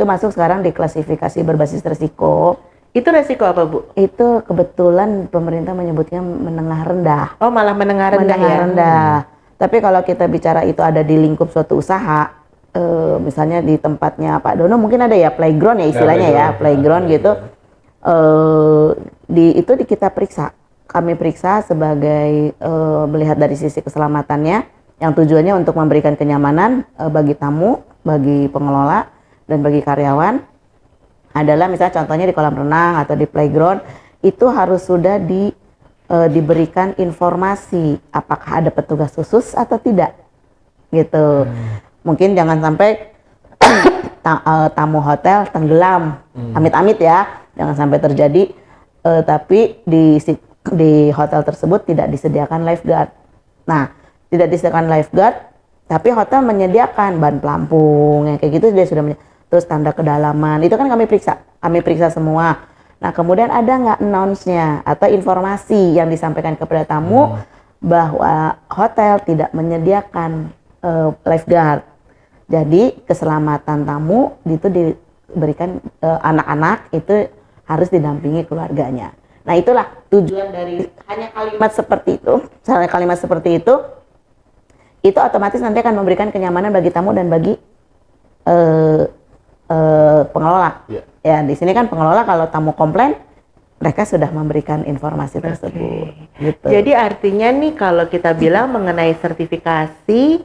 masuk sekarang di klasifikasi berbasis resiko. Itu resiko apa Bu? Itu kebetulan pemerintah menyebutnya menengah rendah. Oh, malah menengah rendah. Menengah rendah. Tapi kalau kita bicara itu ada di lingkup suatu usaha, misalnya di tempatnya Pak Dono mungkin ada ya playground ya istilahnya ya, playground gitu. Kita periksa. Kami periksa sebagai melihat dari sisi keselamatannya, yang tujuannya untuk memberikan kenyamanan bagi tamu, bagi pengelola, dan bagi karyawan. Adalah misalnya contohnya di kolam renang atau di playground itu harus sudah diberikan informasi apakah ada petugas khusus atau tidak, gitu. Mungkin jangan sampai tamu hotel tenggelam, amit-amit ya, jangan sampai terjadi. Tapi di hotel tersebut tidak disediakan lifeguard. Nah, tidak disediakan lifeguard, tapi hotel menyediakan ban pelampung, yang kayak gitu dia sudah terus tanda kedalaman, itu kan kami periksa semua. Nah, kemudian ada nggak announce-nya atau informasi yang disampaikan kepada tamu bahwa hotel tidak menyediakan lifeguard. Jadi keselamatan tamu itu diberikan, anak-anak itu harus didampingi keluarganya. Nah, itulah tujuan dari hanya kalimat seperti itu. Misalnya kalimat seperti itu otomatis nanti akan memberikan kenyamanan bagi tamu dan bagi pengelola. Ya, di sini kan pengelola kalau tamu komplain, mereka sudah memberikan informasi tersebut. Gitu. Jadi artinya nih kalau kita bilang mengenai sertifikasi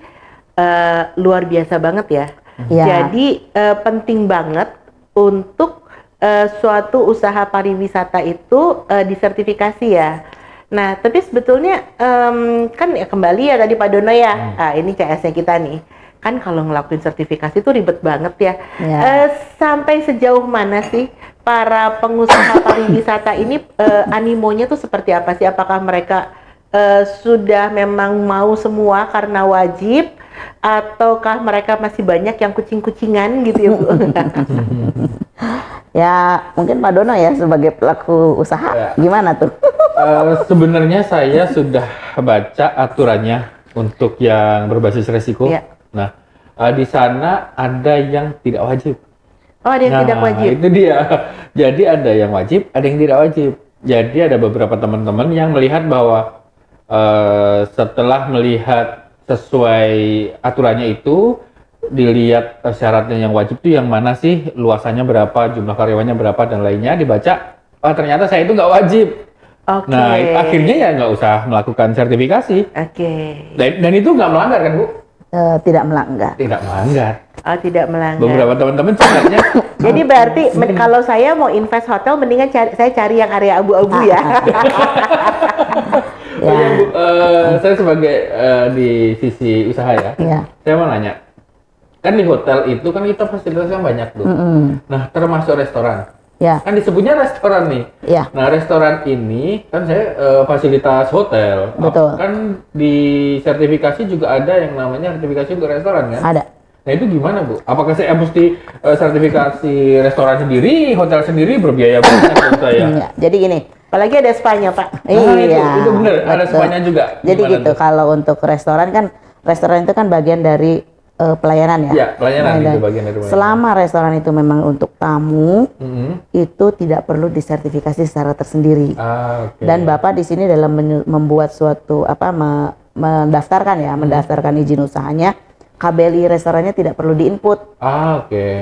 luar biasa banget ya. Jadi penting banget untuk suatu usaha pariwisata itu disertifikasi ya. Nah, tapi sebetulnya kan ya kembali ya tadi Pak Dono ya. Ini CS-nya kita nih. Kan kalau ngelakuin sertifikasi itu ribet banget ya. Sampai sejauh mana sih para pengusaha pariwisata ini animonya tuh seperti apa sih? Apakah mereka sudah memang mau semua karena wajib, ataukah mereka masih banyak yang kucing-kucingan gitu ya Bu? Ya, mungkin Pak Dono ya sebagai pelaku usaha, gimana tuh? Sebenarnya saya sudah baca aturannya untuk yang berbasis resiko. Nah, di sana ada yang tidak wajib. Oh, ada yang tidak wajib. Itu dia. Jadi ada yang wajib, ada yang tidak wajib. Jadi ada beberapa teman-teman yang melihat bahwa setelah melihat sesuai aturannya itu, dilihat syaratnya yang wajib itu yang mana sih, luasannya berapa, jumlah karyawannya berapa, dan lainnya, dibaca, ternyata saya itu nggak wajib. Nah, akhirnya ya nggak usah melakukan sertifikasi. Dan itu nggak melanggar kan, Bu? Tidak melanggar. Tidak melanggar. Oh, tidak melanggar. Beberapa teman-teman sebenarnya. Jadi berarti kalau saya mau invest hotel, mendingan saya cari yang area abu-abu ya. Bu, saya sebagai di sisi usaha ya, saya mau nanya. Kan di hotel itu kan kita fasilitasnya banyak tuh. Nah, termasuk restoran. Kan disebutnya restoran nih. Nah, restoran ini kan saya fasilitas hotel. Betul. Kan di sertifikasi juga ada yang namanya sertifikasi untuk restoran kan? Ada. Nah, itu gimana Bu? Apakah saya mesti sertifikasi restoran sendiri, hotel sendiri, berbiaya banyak untuk saya? Jadi gini. Apalagi ada spanya Pak. Itu benar, ada spanya juga. Jadi gitu, kalau untuk restoran kan, restoran itu kan bagian dari pelayanan ya. Iya, pelayanan itu bagian dari pelayanan. Selama restoran itu memang untuk tamu, itu tidak perlu disertifikasi secara tersendiri. Dan Bapak di sini dalam membuat suatu mendaftarkan izin usahanya, KBLI restorannya tidak perlu diinput.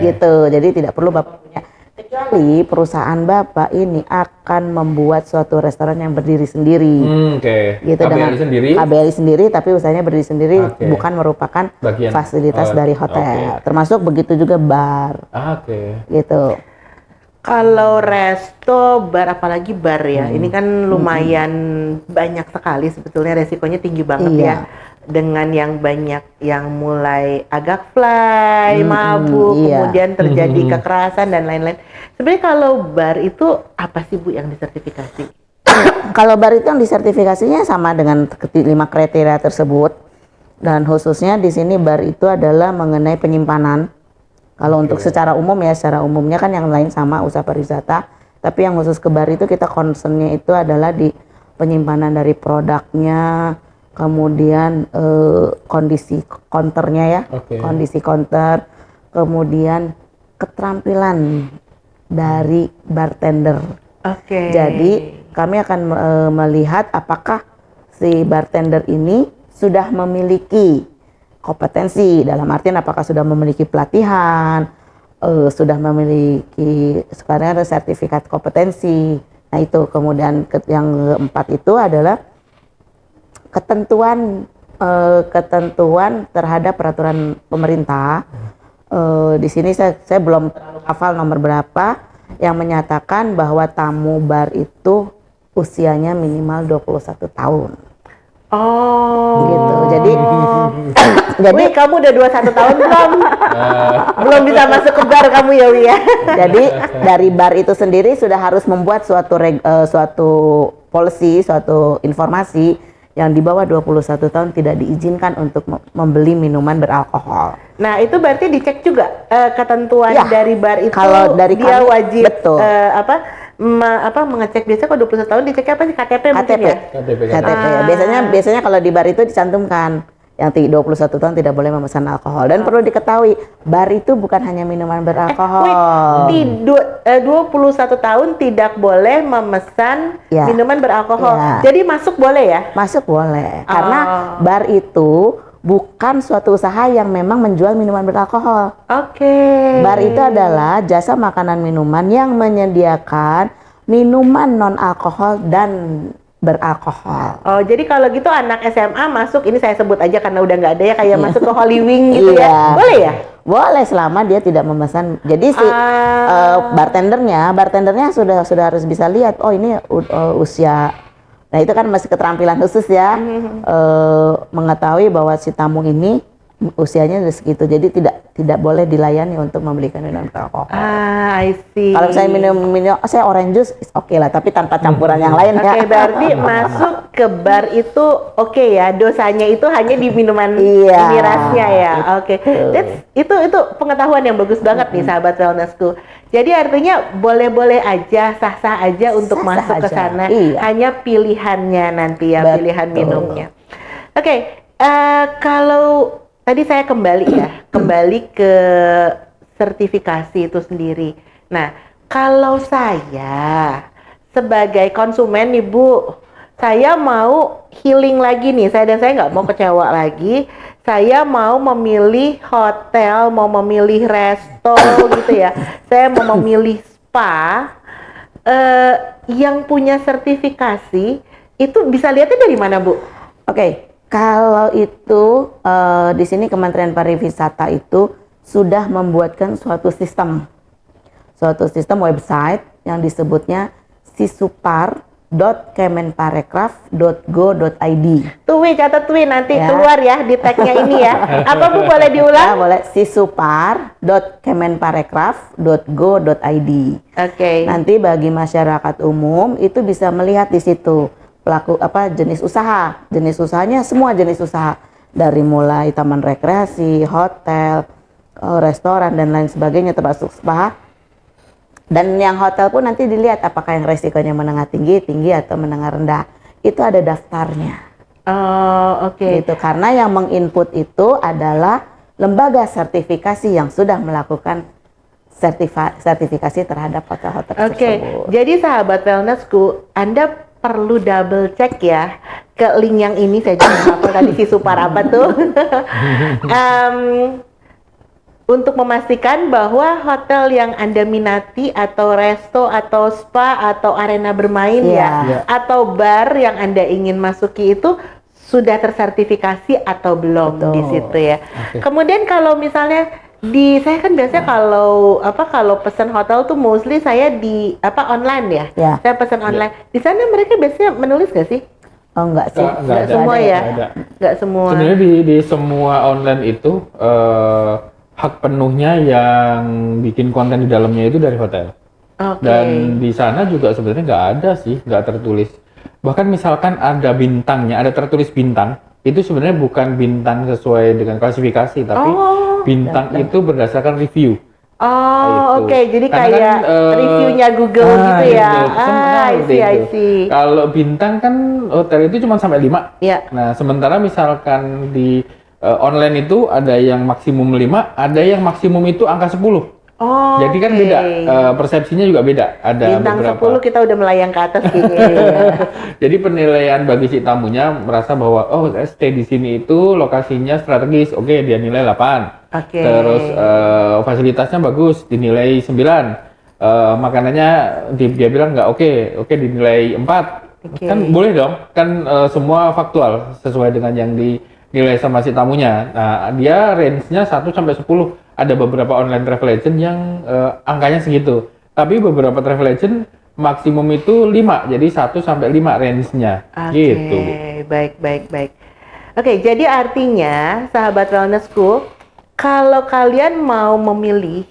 Gitu. Jadi tidak perlu Bapak punya, kecuali perusahaan Bapak ini akan membuat suatu restoran yang berdiri sendiri. Gitu, KBLI sendiri? KBLI sendiri, tapi usahanya berdiri sendiri, bukan merupakan bagian fasilitas dari hotel. Termasuk begitu juga bar. Gitu. Kalau resto, bar, apalagi bar ya, ini kan lumayan banyak sekali sebetulnya, resikonya tinggi banget ya. Dengan yang banyak yang mulai agak fly, mabuk, kemudian terjadi kekerasan dan lain-lain. Sebenarnya kalau bar itu apa sih Bu yang disertifikasi? Kalau bar itu yang disertifikasinya sama dengan 5 kriteria tersebut. Dan khususnya di sini bar itu adalah mengenai penyimpanan. Kalau untuk secara umum ya, secara umumnya kan yang lain sama usaha pariwisata. Tapi yang khusus ke bar itu kita concernnya itu adalah di penyimpanan dari produknya, kemudian kondisi counternya ya, kondisi counter, kemudian keterampilan dari bartender. Jadi kami akan melihat apakah si bartender ini sudah memiliki kompetensi, dalam artian apakah sudah memiliki pelatihan, sudah memiliki sekarang ada sertifikat kompetensi. Nah itu kemudian yang keempat itu adalah ketentuan terhadap peraturan pemerintah. Di sini saya belum hafal nomor berapa yang menyatakan bahwa tamu bar itu usianya minimal 21 tahun. Oh, gitu. Jadi Wih, kamu udah 21 tahun belum? Belum bisa masuk ke bar kamu ya, Wi ya. Jadi dari bar itu sendiri sudah harus membuat suatu policy, suatu informasi yang di bawah 21 tahun tidak diizinkan untuk membeli minuman beralkohol. Nah, itu berarti dicek juga ketentuan Ya, dari bar itu. kalau dari dia kami, wajib betul. Mengecek biasa kalau 21 tahun dicek apa sih? KTP mungkin ya? KTP ya. Biasanya kalau di bar itu dicantumkan yang 21 tahun tidak boleh memesan alkohol. Dan perlu diketahui, bar itu bukan hanya minuman beralkohol. 21 tahun tidak boleh memesan Ya. minuman beralkohol. Ya. Jadi masuk boleh ya? Masuk boleh. Karena bar itu bukan suatu usaha yang memang menjual minuman beralkohol. Oke. Bar itu adalah jasa makanan minuman yang menyediakan minuman non alkohol dan beralkohol. Oh, jadi kalau gitu anak SMA masuk, ini saya sebut aja karena udah nggak ada ya, kayak masuk ke Holy Wing gitu Iya. ya. Boleh ya? Boleh selama dia tidak memesan. Jadi si bartendernya sudah harus bisa lihat, oh ini usia. Nah itu kan masih keterampilan khusus ya, mengetahui bahwa si tamu ini usianya udah segitu, jadi tidak boleh dilayani untuk membelikan minuman beralkohol. I see. Kalau misalnya minum saya orange juice, oke lah, tapi tanpa campuran yang lain ya. Oke, berarti masuk ke bar itu oke ya, dosanya itu hanya di minuman Iya, mirasnya ya. Oke. Itu pengetahuan yang bagus banget nih sahabat wellnessku. Jadi artinya boleh-boleh aja, sah-sah aja untuk Sah-sah masuk ke aja. sana. Iya. Hanya pilihannya nanti ya, Betul. pilihan minumnya. Oke, kalau tadi saya kembali ke sertifikasi itu sendiri. Nah, kalau saya sebagai konsumen nih Bu, saya mau healing lagi nih, saya nggak mau kecewa lagi. Saya mau memilih hotel, mau memilih resto gitu ya. Saya mau memilih spa yang punya sertifikasi, itu bisa lihatnya dari mana Bu? Oke, kalau itu di sini Kementerian Pariwisata itu sudah membuatkan suatu sistem website yang disebutnya sisupar.kemenparekraf.go.id. Tuh Wi, catat Wi, nanti Ya. keluar ya di tagnya ini ya. Apa Bu, boleh diulang? Ya, boleh, sisupar.kemenparekraf.go.id. Oke. Nanti bagi masyarakat umum itu bisa melihat di situ jenis usaha. Jenis usahanya semua jenis usaha, dari mulai taman rekreasi, hotel, restoran dan lain sebagainya termasuk spa. Dan yang hotel pun nanti dilihat apakah yang resikonya menengah tinggi atau menengah rendah. Itu ada daftarnya. Oh, oke. Gitu. Karena yang menginput itu adalah lembaga sertifikasi yang sudah melakukan sertifikasi terhadap hotel-hotel Oke. tersebut. Jadi sahabat wellnessku, Anda perlu double check ya ke link yang ini. Saya juga hafal tadi sisupar apa tuh. Untuk memastikan bahwa hotel yang Anda minati atau resto atau spa atau arena bermain atau bar yang Anda ingin masuki itu sudah tersertifikasi atau belum. Betul. Di situ ya. Oke. Kemudian kalau misalnya saya kan biasanya kalau pesan hotel tuh mostly saya online ya. Ya. Saya pesan online. Di sana mereka biasanya menulis nggak sih? Oh enggak sih. Nggak ada. semua ya. Nggak ada. Nggak semua. Sebenarnya di semua online itu hak penuhnya yang bikin konten di dalamnya itu dari hotel. Oke. Dan di sana juga sebenarnya nggak ada sih, nggak tertulis. Bahkan misalkan ada bintangnya, ada tertulis bintang, itu sebenarnya bukan bintang sesuai dengan klasifikasi, tapi bintang itu berdasarkan review. Oh, Itu. oke. Jadi Karena kayak kan, reviewnya Google gitu ya. Sebenarnya I see. Kalau bintang kan hotel itu cuma sampai 5. Ya. Nah, sementara misalkan di online itu ada yang maksimum 5, ada yang maksimum itu angka 10. Oh, Jadi kan beda, persepsinya juga beda. Ada bintang beberapa. 10 kita udah melayang ke atas gini. Jadi penilaian bagi si tamunya merasa bahwa oh stay di sini itu lokasinya strategis, oke dia nilai 8. Oke. Terus fasilitasnya bagus, dinilai 9. Makanannya dia bilang nggak oke dinilai 4. Oke. Kan boleh dong, kan semua faktual sesuai dengan yang dinilai sama si tamunya. Nah, dia range-nya 1 sampai 10. Ada beberapa online travel agent yang angkanya segitu. Tapi beberapa travel agent maksimum itu 5. Jadi 1 sampai 5 range-nya. Oke, Gitu. baik. Oke, jadi artinya sahabat wellnessku, kalau kalian mau memilih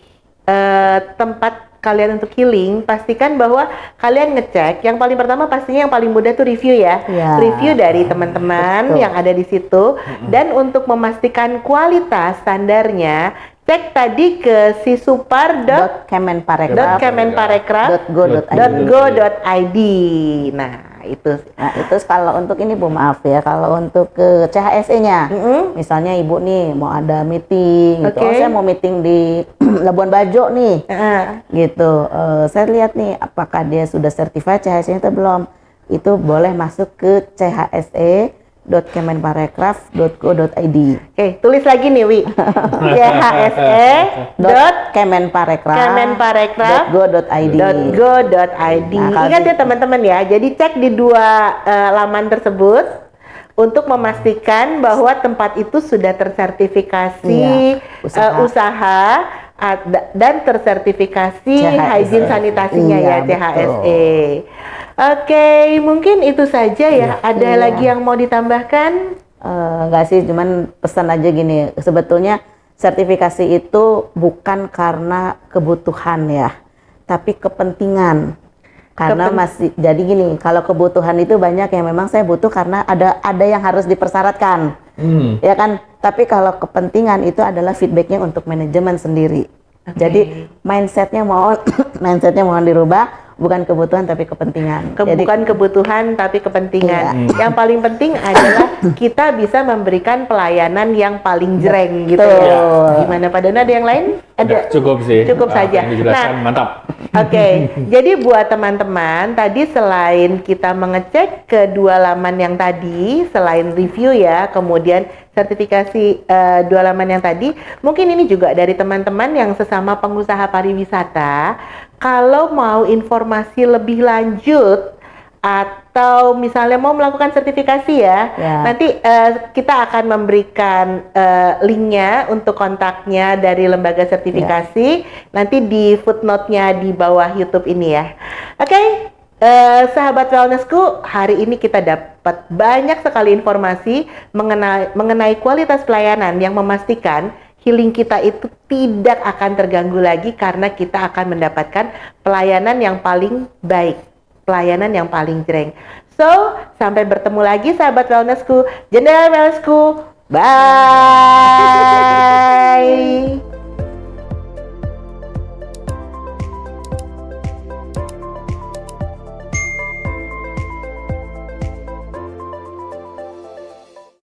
tempat kalian untuk healing, pastikan bahwa kalian ngecek. Yang paling pertama pastinya yang paling mudah tuh review ya. Ya. Review dari teman-teman yang ada di situ. Dan untuk memastikan kualitas standarnya, cek tadi ke sisupar.kemenparekraf.go.id. Nah, itu. Nah, itu kalau untuk ini Bu, maaf ya, kalau untuk ke CHSE-nya, misalnya Ibu nih mau ada meeting, gitu. Oke. Oh, saya mau meeting di Labuan Bajo nih, gitu. Saya lihat nih, apakah dia sudah certified CHSE-nya atau belum? Itu boleh masuk ke chse.kemenparekraf.go.id. Oke, tulis lagi nih, Wi. Kemenparekraf.go.id. Nah, Ingat ya teman-teman ya, jadi cek di dua laman tersebut untuk memastikan bahwa tempat itu sudah tersertifikasi usaha dan tersertifikasi hygiene sanitasinya ya, CHSE. Oke, mungkin itu saja ya. Ada lagi yang mau ditambahkan? Enggak sih, cuman pesan aja gini, sebetulnya sertifikasi itu bukan karena kebutuhan ya, tapi kepentingan. Karena masih jadi gini, kalau kebutuhan itu banyak yang memang saya butuh karena ada yang harus dipersyaratkan, ya kan. Tapi kalau kepentingan itu adalah feedbacknya untuk manajemen sendiri. Jadi mindsetnya mohon dirubah. Bukan kebutuhan tapi kepentingan. Bukan kebutuhan tapi kepentingan. Yang paling penting adalah kita bisa memberikan pelayanan yang paling jreng gitu ya. Gimana Pak Dono, ada yang lain? Ada? Cukup sih. Cukup saja. Yang dijelaskan mantap. Oke, jadi buat teman-teman, tadi selain kita mengecek kedua laman yang tadi, selain review ya, kemudian sertifikasi dua laman yang tadi, mungkin ini juga dari teman-teman yang sesama pengusaha pariwisata, kalau mau informasi lebih lanjut atau misalnya mau melakukan sertifikasi ya, nanti kita akan memberikan linknya untuk kontaknya dari lembaga sertifikasi, nanti di footnote-nya di bawah YouTube ini ya. Oke, sahabat wellnessku, hari ini kita dapat banyak sekali informasi mengenai kualitas pelayanan yang memastikan healing kita itu tidak akan terganggu lagi karena kita akan mendapatkan pelayanan yang paling baik, pelayanan yang paling jreng. So, sampai bertemu lagi sahabat wellnessku, jendela wellnessku, bye!